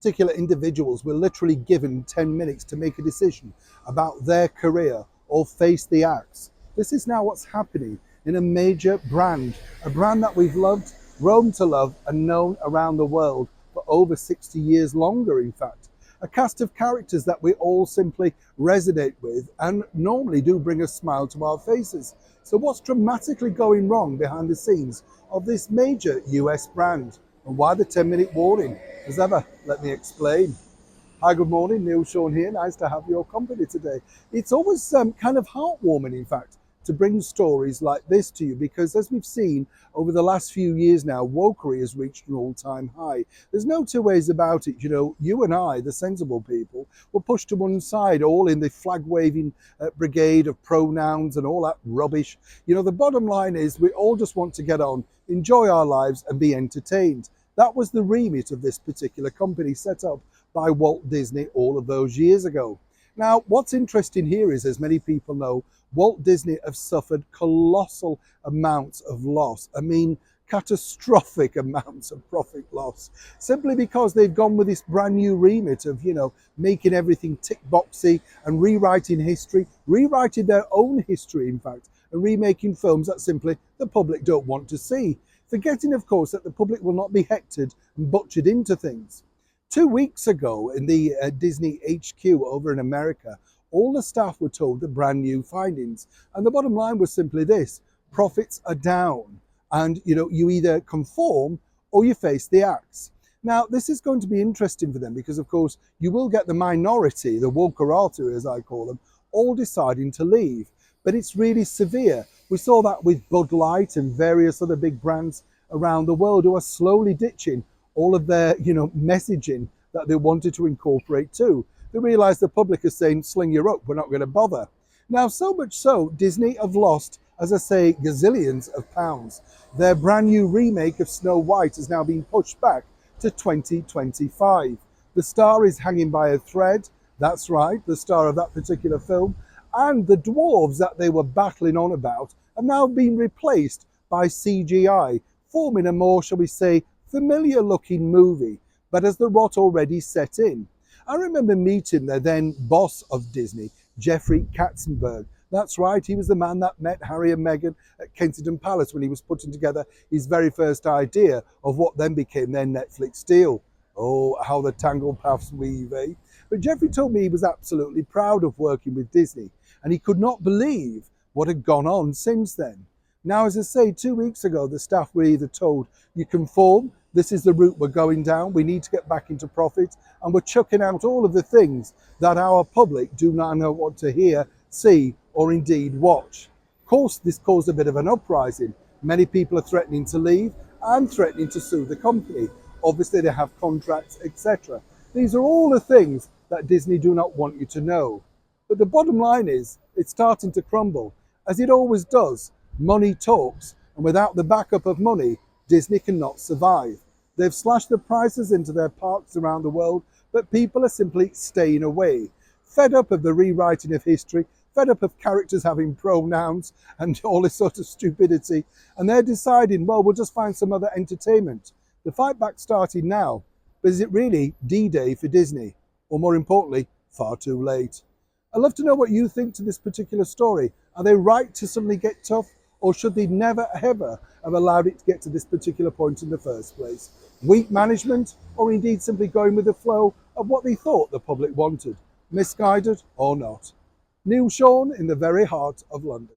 Particular individuals were literally given 10 minutes to make a decision about their career or face the axe. This is now what's happening in a major brand, a brand that we've loved, grown to love, and known around the world for over 60 years longer, in fact. A cast of characters that we all simply resonate with and normally do bring a smile to our faces. So what's dramatically going wrong behind the scenes of this major US brand? And why the 10-minute warning? As ever, let me explain. Hi, good morning, Neil Sean here. Nice to have your company today. It's always kind of heartwarming, in fact, to bring stories like this to you, because as we've seen over the last few years now, wokery has reached an all-time high. There's no two ways about it. You know, you and I, the sensible people, were pushed to one side, all in the flag-waving brigade of pronouns and all that rubbish. You know, the bottom line is we all just want to get on, enjoy our lives and be entertained. That was the remit of this particular company set up by Walt Disney all of those years ago. Now, what's interesting here is, as many people know, Walt Disney have suffered colossal amounts of loss. I mean, catastrophic amounts of profit loss, simply because they've gone with this brand new remit of, you know, making everything tick boxy and rewriting history, rewriting their own history, in fact, and remaking films that simply the public don't want to see. Forgetting, of course, that the public will not be hectored and butchered into things. 2 weeks ago in the Disney HQ over in America, all the staff were told the brand new findings. And the bottom line was simply this: profits are down. And, you know, you either conform or you face the axe. Now, this is going to be interesting for them because, of course, you will get the minority, the wokerati, as I call them, all deciding to leave. But it's really severe. We saw that with Bud Light and various other big brands around the world who are slowly ditching all of their, you know, messaging that they wanted to incorporate too. They realised the public is saying, sling your rope, we're not going to bother. Now, so much so, Disney have lost, as I say, gazillions of pounds. Their brand new remake of Snow White has now been pushed back to 2025. The star is hanging by a thread. That's right, the star of that particular film. And the dwarves that they were battling on about have now been replaced by CGI, forming a more, shall we say, familiar looking movie, but as the rot already set in. I remember meeting the then boss of Disney, Jeffrey Katzenberg. That's right, he was the man that met Harry and Meghan at Kensington Palace when he was putting together his very first idea of what then became their Netflix deal. Oh, how the tangled paths weave, eh? But Jeffrey told me he was absolutely proud of working with Disney, and he could not believe what had gone on since then. Now, as I say, 2 weeks ago, the staff were either told, you conform, this is the route we're going down, we need to get back into profit, and we're chucking out all of the things that our public do not know what to hear, see, or indeed watch. Of course, this caused a bit of an uprising. Many people are threatening to leave and threatening to sue the company. Obviously, they have contracts, etc. These are all the things that Disney do not want you to know. But the bottom line is, it's starting to crumble, as it always does. Money talks, and without the backup of money, Disney cannot survive. They've slashed the prices into their parks around the world, but people are simply staying away. Fed up of the rewriting of history, fed up of characters having pronouns and all this sort of stupidity, and they're deciding, well, we'll just find some other entertainment. The fight back's starting now, but is it really D-Day for Disney? Or more importantly, far too late? I'd love to know what you think to this particular story. Are they right to suddenly get tough? Or should they never ever have allowed it to get to this particular point in the first place? Weak management, or indeed simply going with the flow of what they thought the public wanted? Misguided or not? Neil Sean in the very heart of London.